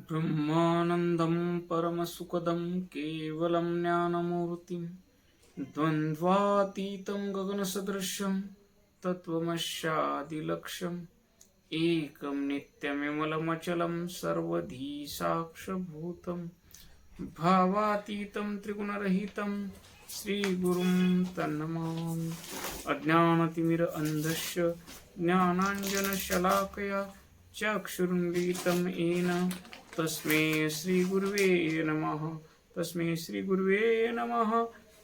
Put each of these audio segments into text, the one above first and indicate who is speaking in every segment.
Speaker 1: ब्रह्मानन्दं परमसुखदं केवलं ज्ञानमूर्तिं द्वन्द्वातीतं गगनसदृशं तत्त्वमस्यादिलक्ष्यम् एकं नित्यमिमलमचलं सर्वधी साक्षभूतं भावातीतं त्रिगुणरहितं श्रीगुरुं तन्नमामि। अज्ञानतिमिरन्धस्य ज्ञानाञ्जनशलाकया चक्षुरुन्मीलितं येन तस्मै श्रीगुरुवे नमः। तस्मै श्रीगुरुवे नमः।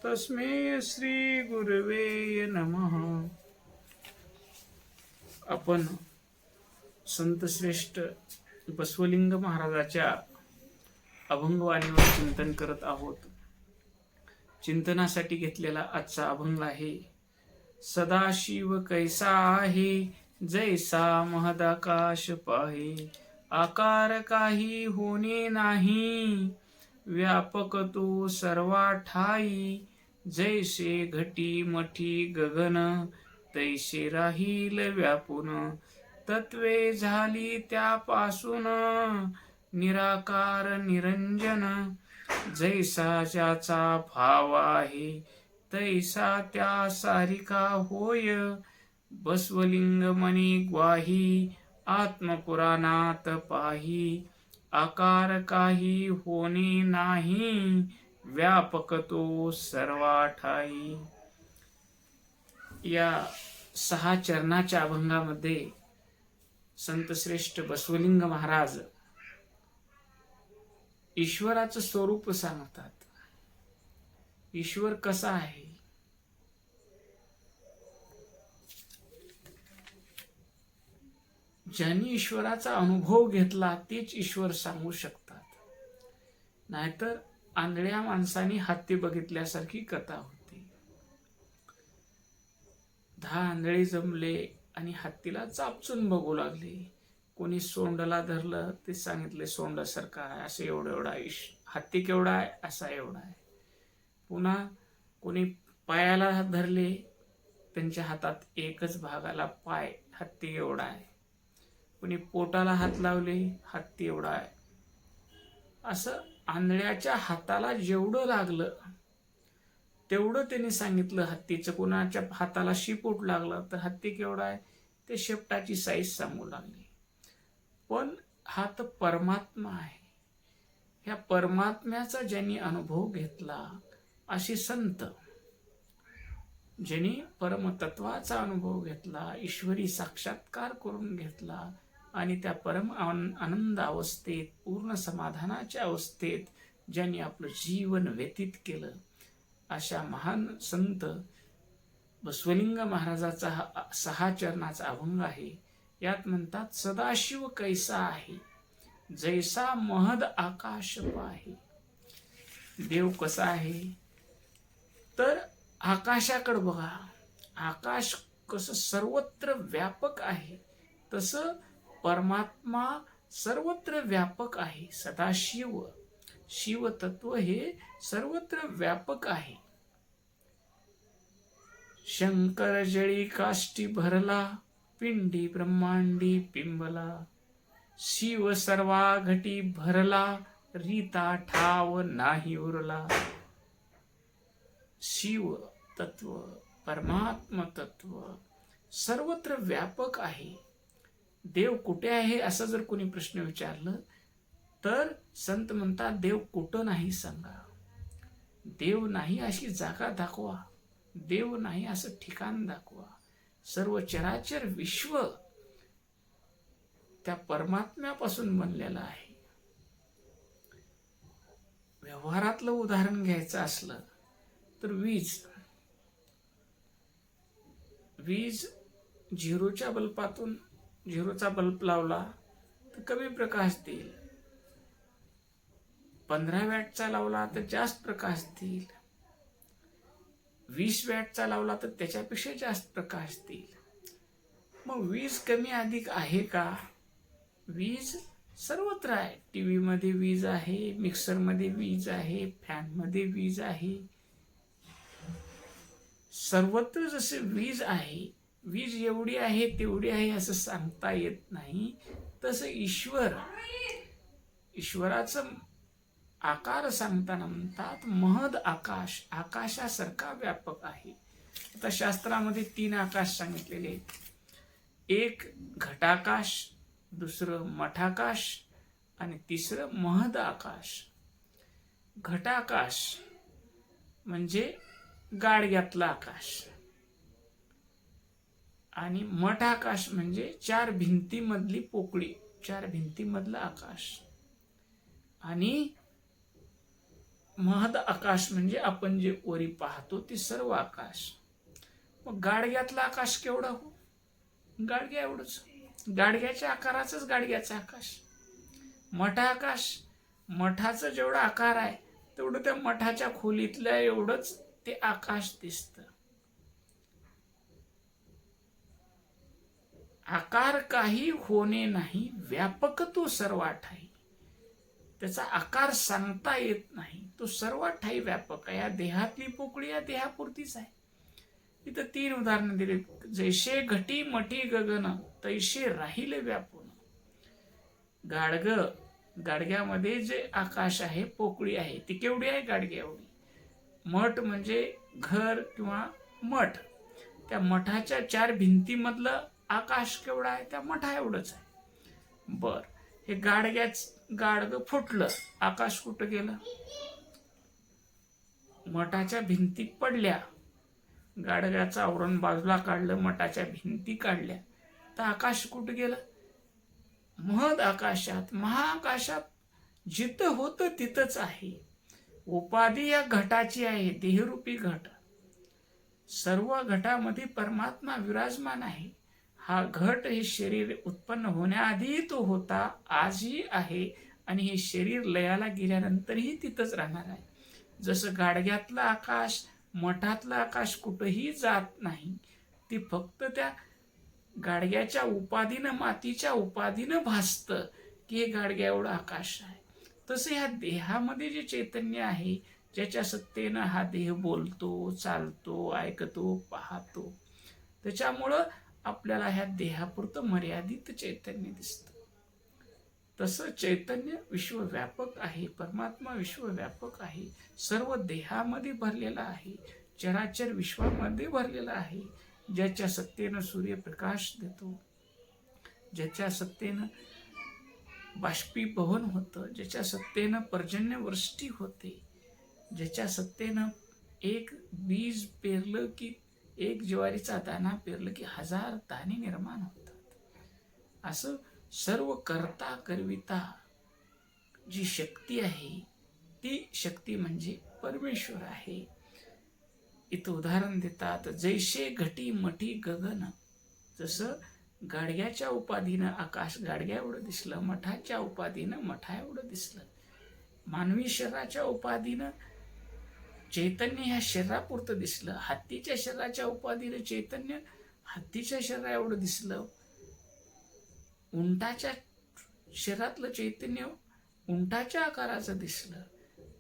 Speaker 1: तस्मै श्रीगुरुवे नमः। आपण संतश्रेष्ठ बसवलिंग महाराजाच्या अभंगवाणीवर चिंतन करत आहोत। चिंतनासाठी घेतलेला आजचा अभंग आहे, सदाशिव कैसा आहे जैसा महदाकाश पाहे, आकार काही होणे नाही व्यापक तो सर्वा ठाई, जैसे घटी मठी गगन तैसे राहील व्यापून, तत्वे झाली त्यापासून निराकार निरंजन, जैसा ज्याचा भाव आहे तैसा त्या सारिका होय, बसवलिंग मनी ग्वाही आत्मपुराणात पाही, आकार काही होणे नाही व्यापक तो सर्वा ठाई। या 6 चरणाच्या अभंगामध्ये संतश्रेष्ठ बसवलिंग महाराज ईश्वराचं स्वरूप सांगतात। ईश्वर कसा आहे, ज्यांनी ईश्वराचा अनुभव घेतला तेच ईश्वर सांगू शकतात, नाहीतर आंधळ्या माणसाने हत्ती बघितल्यासारखी कथा होती। 10 आंधळे जमले आणि हत्तीला चापचून बघू लागले। कोणी सोंडला धरलं ते सांगितले सोंडासारखा आहे, असं एवढा एवढा हत्ती केवढा आहे असा एवढा आहे। पुन्हा कोणी पायाला धरले, त्यांच्या हातात एकच भागाला पाय हत्ती एवढा आहे। कोणी पोटाला हात लावले, हत्ती एवढा आहे। असं आंधळ्याच्या हाताला जेवढं लागलं तेवढं त्यांनी सांगितलं हत्तीचं। कोणाच्या हाताला शिपूट लागलं तर हत्ती केवढा आहे ते शेपटाची साईज सांगू लागली। पण हा तर परमात्मा आहे। ह्या परमात्म्याचा ज्यांनी अनुभव घेतला, असे संत ज्यांनी परमतत्वाचा अनुभव घेतला, ईश्वरी साक्षात्कार करून घेतला आणि त्या परम आनंद अवस्थेत, पूर्ण समाधानाच्या अवस्थेत ज्यांनी आपलं जीवन व्यतीत केलं, अशा महान संत बसवलिंग महाराजाचा हा 6 चरणाचा अभंग आहे। यात म्हणतात, सदाशिव कैसा आहे जैसा महद आकाश पाहे। देव कसा आहे तर आकाशाकडे बघा, आकाश कसं सर्वत्र व्यापक आहे तसं परमात्मा सर्वत्र व्यापक आहे। सदाशिव शिव तत्व हे सर्वत्र व्यापक आहे। शंकर जळी काष्टी भरला, पिंडी ब्रह्मांडी पिंबला, शिव सर्वा घटी भरला, रीता ठाव नाही उरला। शिव तत्व, परमात्म तत्व सर्वत्र व्यापक आहे। देव कुठे आहे असं जर कोणी प्रश्न विचारलं तर संत म्हणतात, देव कुठं नाही सांगा, देव नाही अशी जागा दाखवा, देव नाही असं ठिकाण दाखवा। सर्व चराचर विश्व त्या परमात्म्यापासून बनलेलं आहे। व्यवहारातलं उदाहरण घ्यायचं असलं तर वीज झिरोच्या बल्बातून झिरोचा बल्ब लावला तर कमी प्रकाश देईल, 15 वॅटचा लावला तर जास्त प्रकाश देईल, 20 वॅटचा लावला तर त्याच्यापेक्षा जास्त प्रकाश देईल। मग वीज कमी अधिक आहे का? वीज सर्वत्र आहे। टीव्ही मध्ये वीज आहे, मिक्सर मध्ये वीज आहे, फॅन मध्ये वीज आहे, सर्वत्र जसे वीज आहे, वीज एवढी आहे तेवढी आहे असं सांगता येत नाही। तसं ईश्वर ईश्वराचं आकार सांगताना म्हणतात महद आकाश, आकाशासारखा व्यापक आहे. आता शास्त्रामध्ये 3 आकाश सांगितलेले आहेत. एक घटाकाश, दुसरं मठाकाश आणि तिसरं महद आकाश. घटाकाश म्हणजे गाडग्यातलं आकाश आणि मठाकाश म्हणजे 4 भिंतीमधली पोकळी, 4 भिंतीमधलं आकाश. आणि महद आकाश म्हणजे आपण जे वरी पाहतो ते सर्व आकाश. मग गाडग्यातलं आकाश केवढं हो? गाडग्या एवढंच, गाडग्याच्या आकाराचंच गाडग्याचं आकाश. मठाकाश, मठाचा जेवढा आकार आहे तेवढं त्या मठाच्या खोलीतल्या एवढंच ते आकाश दिसतं. आकार काही होणे नाही, व्यापक तो सर्वा ठाई. त्याचा आकार सांगता येत नाही, तो सर्व ठाई व्यापक आहे. या देहातली पोकळी या देहापुरतीच आहे. इथं 3 उदाहरणं दिली. जैसे घटी मठी गगन तैसे राहिले व्यापून. गाडग्यामध्ये जे आकाश आहे, पोकळी आहे, ती केवढी आहे? गाडग्या एवढी. मठ म्हणजे घर किंवा मठ, त्या मठाच्या 4 भिंतीमधलं आकाश केवढं आहे? त्या मठा एवढंच आहे. बर, हे गाडगं फुटलं, आकाश कुठं गेलं? मठाच्या भिंती पडल्या, गाडग्याचं आवरण बाजूला काढलं, मठाच्या भिंती काढल्या, तर आकाश कुठं गेलं? महद आकाशात, महाआकाशात जिथं होतं तिथंच आहे. उपाधी या घटाची आहे, देहरूपी घट. सर्व घटामध्ये परमात्मा विराजमान आहे. हा घट हे शरीर उत्पन्न होण्याआधी तो होता, आजही आहे आणि हे शरीर लयाला गेल्यानंतरही तिथंच राहणार आहे. जसं गाडग्यातलं आकाश, मठातलं आकाश कुठंही जात नाही, ती फक्त त्या गाडग्याच्या उपाधीनं, मातीच्या उपाधीनं भासतं की हे गाडग्या एवढं आकाश आहे. तसं ह्या देहामध्ये जे चैतन्य आहे, ज्याच्या सत्तेनं हा देह बोलतो, चालतो, ऐकतो, पाहतो, त्याच्यामुळं आपल्याला ह्या देहापुरतं मर्यादित चैतन्य दिसतं. तसं चैतन्य विश्वव्यापक आहे, परमात्मा विश्वव्यापक आहे, सर्व देहामध्ये भरलेला आहे, चराचर विश्वामध्ये भरलेला आहे. ज्याच्या सत्तेनं सूर्यप्रकाश देतो, ज्याच्या सत्तेनं बाष्पीभवन होतं, ज्याच्या सत्तेनं पर्जन्यवृष्टी होते, ज्याच्या सत्तेनं एक बीज पेरलं की, एक ज्वारीचा दाना पेरलं की 1000 दाणे निर्माण होतात. असं सर्व करता करविता जी शक्ती आहे, ती शक्ती म्हणजे परमेश्वर आहे. इथं उदाहरण देतात, जैसे घटी मठी गगन. जसं गाडग्याच्या उपाधीनं आकाश गाडग्या एवढं दिसलं, मठाच्या उपाधीनं मठा एवढं दिसलं, मानवी शरीराच्या उपाधीनं चैतन्य ह्या शरीरापुरतं दिसलं, हत्तीच्या शरीराच्या उपाधीनं चैतन्य हत्तीच्या शरीरा एवढं दिसलं, उंटाच्या शरीरातलं चैतन्य उंटाच्या आकाराचं दिसलं.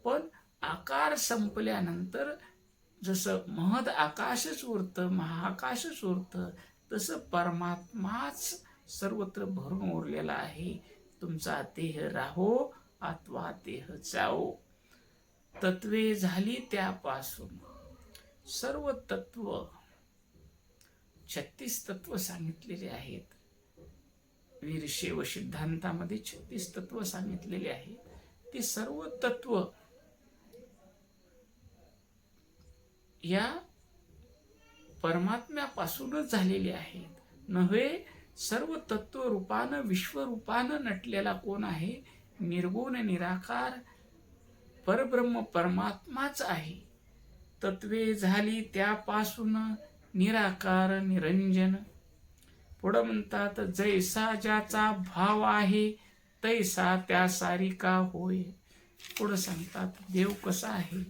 Speaker 1: पण आकार संपल्यानंतर जसं महद आकाशच उरतं, महाआकाशच उरतं, तसं परमात्माच सर्वत्र भरून उरलेला आहे. तुमचा देह राहो अथवा देह जाओ, तत्वे झाली त्यापासून. सर्व तत्व 36 तत्व सांगितलेले आहेत. वीरशैव सिद्धांतामध्ये 36 तत्व सांगितलेले आहेत. ते सर्व तत्व या परमात्म्यापासूनच झालेले आहेत. नव्हे, सर्व तत्व रूपानं, विश्वरूपानं नटलेला कोण आहे? निर्गुण निराकार परब्रह्म परमात्माच आहे. तत्वे झाली त्यापासून निराकार निरंजन. पुढं म्हणतात, जैसा ज्याचा भाव आहे तैसा त्या सारिका होय. पुढं सांगतात, देव कसा आहे?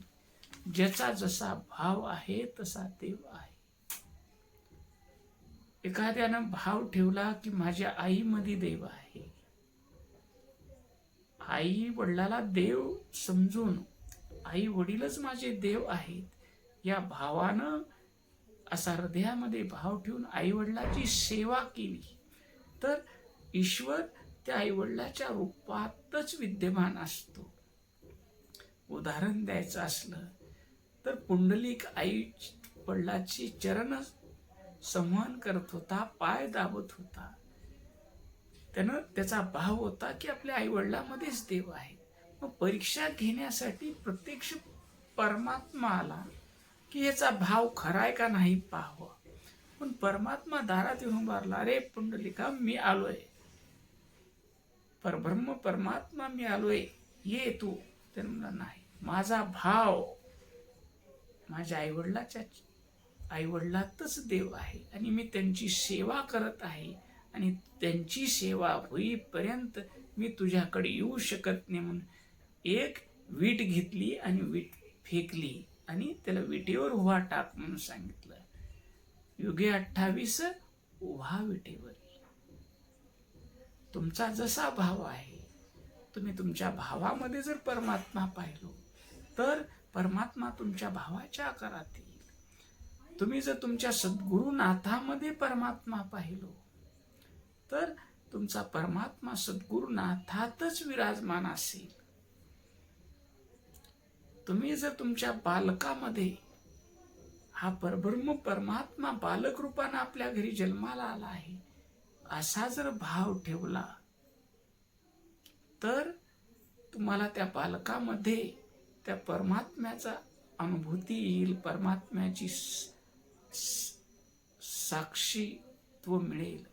Speaker 1: ज्याचा जसा भाव आहे तसा देव आहे. एखाद्यानं भाव ठेवला की माझ्या आईमध्ये देव आहे, आई वडिलाला देव समजून आई वडीलच माझे देव आहेत, या भावानं असा हृदयामध्ये भाव ठेवून आई वडिलाची सेवा केली तर ईश्वर त्या आईवडिलाच्या रूपातच विद्यमान असतो. उदाहरण द्यायचं असलं तर पुंडलिक आई वडिलाची चरण संवहन करत होता, पाय दाबत होता. त्यानं त्याचा भाव होता की आपल्या आई वडिलांमध्येच देव आहे. मग परीक्षा घेण्यासाठी प्रत्यक्ष परमात्मा आला की याचा भाव खरा आहे का नाही पाहावं. पण परमात्मा दारात येऊन उभारला, अरे पुंडलिका मी आलोय, परब्रह्म परमात्मा मी आलोय, ये तू. तर म्हणला नाही, माझा भाव माझ्या आईवडिलातच देव आहे आणि मी त्यांची सेवा करत आहे आणि त्यांची सेवा होईपर्यंत मी तुझ्याकडे येऊ शकत नाही. म्हणून एक वीट घेतली आणि वीट फेकली आणि त्याला विटेवर उभा टाक म्हणून सांगितलं. युगे 28 उभा विटेवर. तुमचा जसा भाव आहे, तुम्ही तुमच्या भावामध्ये जर परमात्मा पाहिलो तर परमात्मा तुमच्या भावाच्या आकारात येईल. तुम्ही जर तुमच्या सद्गुरुनाथामध्ये परमात्मा पाहिलो तर तुमचा परमात्मा सद्गुरुनाथातच विराजमान असेल. तुम्ही जर तुमच्या बालकामध्ये हा परब्रह्म परमात्मा बालक रूपाने आपल्या घरी जन्माला आला आहे असा जर भाव ठेवला तर तुम्हाला त्या बालकामध्ये त्या परमात्म्याचा अनुभूती येईल, परमात्म्याची साक्षीत्व मिळेल.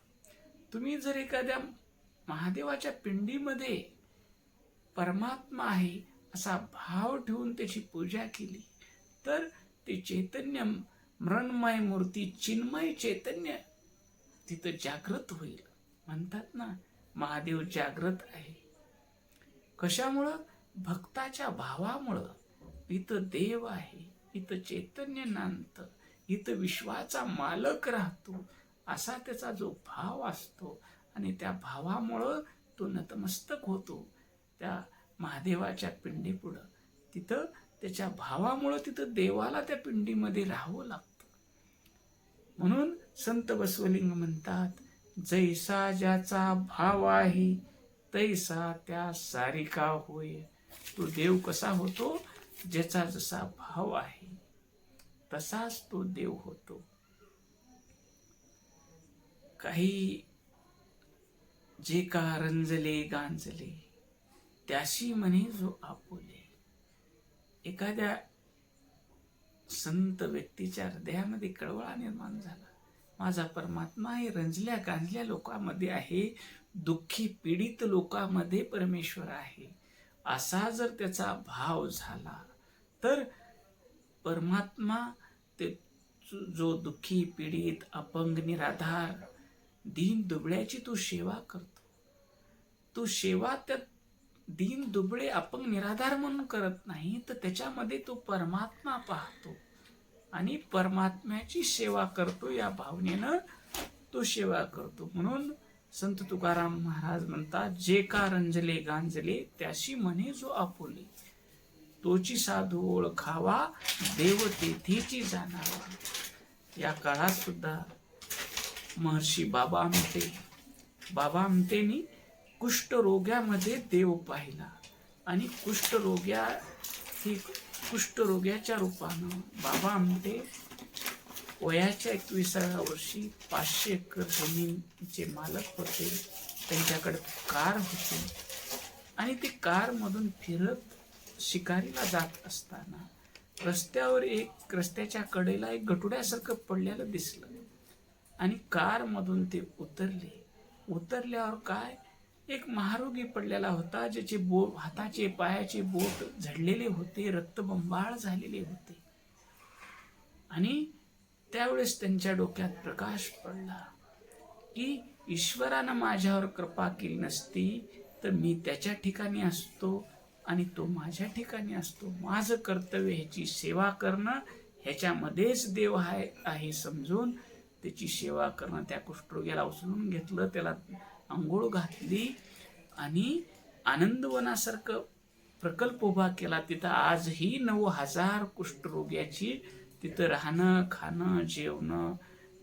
Speaker 1: तुम्ही जर एखाद्या महादेवाच्या पिंडीमध्ये परमात्मा आहे असा भाव ठेवून त्याची पूजा केली तर ते चैतन्य, मृण्मय मूर्ती, चिन्मय चैतन्य तिथं जागृत होईल. म्हणतात ना, महादेव जागृत आहे. कशामुळं? भक्ताच्या भावामुळं. इथं देव आहे, इथं चैतन्य नांदतं, इथं विश्वाचा मालक राहतो असा त्याचा जो भाव असतो आणि त्या भावामुळं तो नतमस्तक होतो त्या महादेवाच्या पिंडीपुढं. तिथं त्याच्या भावामुळं तिथं देवाला त्या पिंडीमध्ये राहावं लागतं. म्हणून संत बसवलिंग म्हणतात, जैसा ज्याचा भाव आहे तैसा त्या सारिका होय. तो देव कसा होतो? ज्याचा जसा भाव आहे तसाच तो देव होतो. काही जे का रंजले गांजले त्याशी म्हणे जो आपुले. एखाद्या संत व्यक्तीच्या हृदयामध्ये कळवळा निर्माण झाला, माझा परमात्मा हे रंजल्या गांजल्या लोकांमध्ये आहे, दुःखी पीडित लोकांमध्ये परमेश्वर आहे, असा जर त्याचा भाव झाला तर परमात्मा ते जो दुःखी पीडित अपंग निराधार दीन दुबळ्याची तू सेवा करतो, तू सेवा त्या दीन दुबळे अपंग निराधार म्हणून करत नाही तर त्याच्यामध्ये तो परमात्मा पाहतो आणि परमात्म्याची सेवा करतो. या भावनेनं तो सेवा करतो. म्हणून संत तुकाराम महाराज म्हणतात, जे का रंजले गांजले त्याशी म्हणे जो आपुले. तोची साधू ओळखावा देव तेथेची जाणावा. या काळात सुद्धा महर्षी बाबा आमटेंनी कुष्ठरोग्यामध्ये देव पाहिला आणि कुष्ठरोग्याच्या रूपानं बाबा आमटे वयाच्या 21व्या वर्षी 500 एकर जमीनचे मालक होते. त्यांच्याकडे कार होती आणि ते कारमधून फिरत शिकारीला जात असताना रस्त्याच्या कडेला एक गटुड्यासारखं पडलेलं दिसलं आणि कारमधून ते उतरल्यावर काय, एक महारोगी पडलेला होता, ज्याचे हाताचे पायाचे बोट झडलेले होते, रक्तबंबाळ झालेले होते. आणि त्यावेळेस त्यांच्या डोक्यात प्रकाश पडला की ईश्वरानं माझ्यावर कृपा केली नसती तर मी त्याच्या ठिकाणी असतो आणि तो माझ्या ठिकाणी असतो. माझं कर्तव्य ह्याची सेवा करणं, ह्याच्यामध्येच देव आहे समजून त्याची सेवा करणं. त्या कुष्ठरोग्याला उचलून घेतलं, त्याला अंघोळ घातली आणि आनंदवनासारखं प्रकल्प उभा केला. तिथं आजही 9000 कुष्ठरोग्याची तिथं राहणं, खाणं, जेवणं,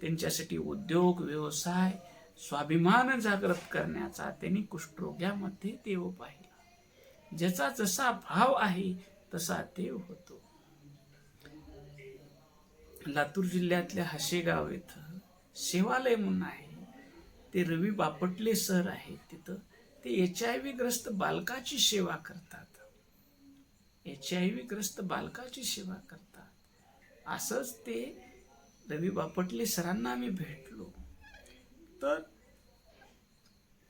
Speaker 1: त्यांच्यासाठी उद्योग व्यवसाय स्वाभिमान जागृत करण्याचा त्यांनी कुष्ठरोग्यामध्ये देव पाहिला. ज्याचा जसा भाव आहे तसा देव होतो. लातूर जिल्ह्यातल्या हशेगाव इथं सेवालय म्हणून आहे. ते रवी बापटले सर आहेत. तिथं ते HIV ग्रस्त बालकाची सेवा करतात. HIV ग्रस्त बालकाची सेवा करतात. असंच ते रवी बापटले सरांना आम्ही भेटलो. तर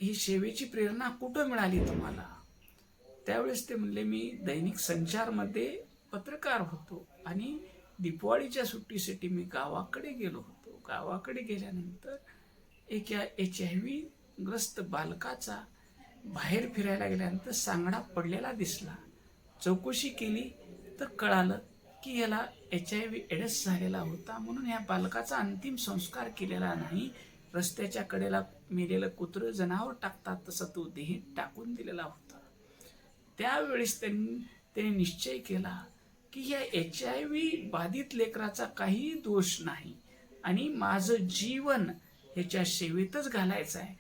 Speaker 1: ही सेवेची प्रेरणा कुठं मिळाली तुम्हाला? त्यावेळेस ते म्हणले, मी दैनिक संचारमध्ये पत्रकार होतो आणि दिवाळीच्या सुट्टीसाठी मी गावाकडे गेलो होतो. गावाकडे गेल्यानंतर एक HIV ग्रस्त बालकाचा बाहेर फिरायला गेल्यानंतर सांगडा पडलेला दिसला. चौकशी केली तर कळालं की याला HIV एड्स झालेला होता. म्हणून या बालकाचा अंतिम संस्कार केलेला नाही. रस्त्याच्या कडेला मेलेलं कुत्रं जनावर टाकतात तसा तो देह टाकून दिलेला होता. त्यावेळेस त्यांनी निश्चय केला की या HIV बाधित लेकराचा काही दोष नाही आणि माझं जीवन ह्याच्या सेवेतच घालायचं आहे.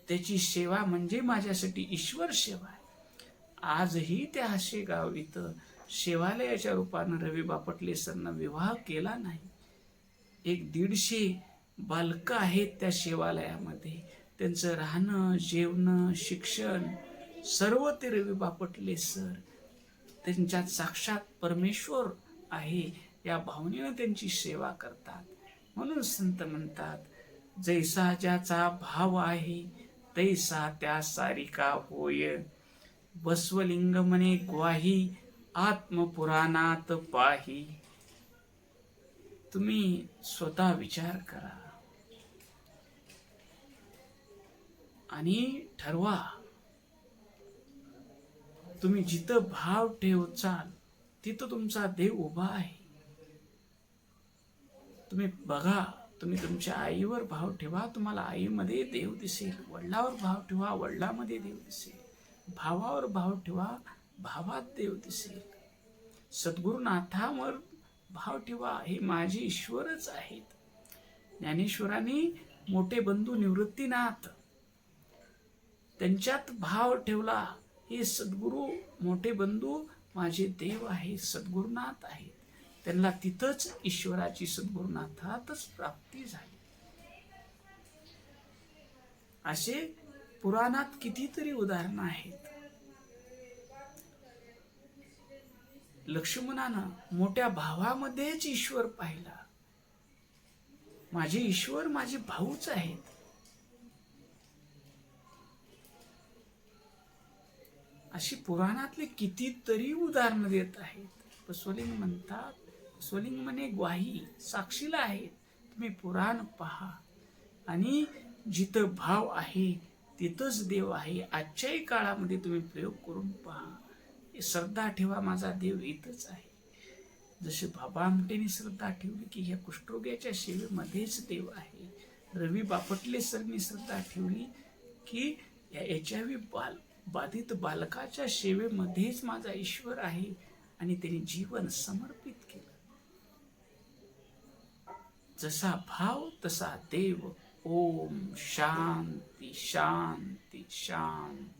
Speaker 1: त्याची सेवा म्हणजे माझ्यासाठी ईश्वर सेवा आहे. आजही त्या हशेगाव इथं सेवालयाच्या रूपानं रवी बापटले सरनं विवाह केला नाही. 150 बालकं आहेत त्या सेवालयामध्ये. त्यांचं राहणं, जेवणं, शिक्षण सर्व ते रवी बापटले सर, त्यांच्यात साक्षात परमेश्वर आहे या भावनेनं त्यांची सेवा करतात. म्हणून संत म्हणतात, जैसा ज्याचा भाव आहे तैसा त्या सारिका होय. बसवलिंग म्हणे ग्वाही आत्मपुराणात पाही. तुम्ही स्वतः विचार करा आणि ठरवा. तुम्ही जिथं भाव ठेवचाल तिथं तुमचा देव उभा आहे. तुम्ही बघा, तुम्ही तुमच्या आईवर भाव ठेवा, तुम्हाला आईमध्ये देव दिसेल. वडिलावर भाव ठेवा, वडिलामध्ये देव दिसेल. भावावर भाव ठेवा, भावात देव दिसेल. सद्गुरुनाथावर भाव ठेवा, हे माझे ईश्वरच आहेत. ज्ञानेश्वरांनी मोठे बंधू निवृत्तीनाथ त्यांच्यात भाव ठेवला. हे सद्गुरू मोठे बंधू माझे देव आहे, सद्गुरुनाथ आहेत. त्यांना तिथंच ईश्वराची सद्गुरुनाथातच प्राप्ती झाली. असे पुराणात कितीतरी उदाहरणं आहेत. लक्ष्मणानं मोठ्या भावामध्येच ईश्वर पाहिला. माझे ईश्वर माझे भाऊच आहेत. अशी पुराणातले कितीतरी उदाहरणं देत आहेत. बसवलिंग म्हणतात, बसवलिंग म्हणे ग्वाही, साक्षीला आहेत. तुम्ही पुराण पहा आणि जिथं भाव आहे तिथंच देव आहे. आजच्याही काळामध्ये तुम्ही प्रयोग करून पहा. श्रद्धा ठेवा, माझा देव इथंच आहे. जसे बाबा आमटेंनी श्रद्धा ठेवली की ह्या कुष्ठरोग्याच्या सेवेमध्येच देव आहे. रवी बापटले सरनी श्रद्धा ठेवली की या HIV बाधित बालकाच्या सेवेमध्येच माझा ईश्वर आहे आणि त्यांनी जीवन समर्पित केलं. जसा भाव तसा देव. ओम शांती शांती शांती.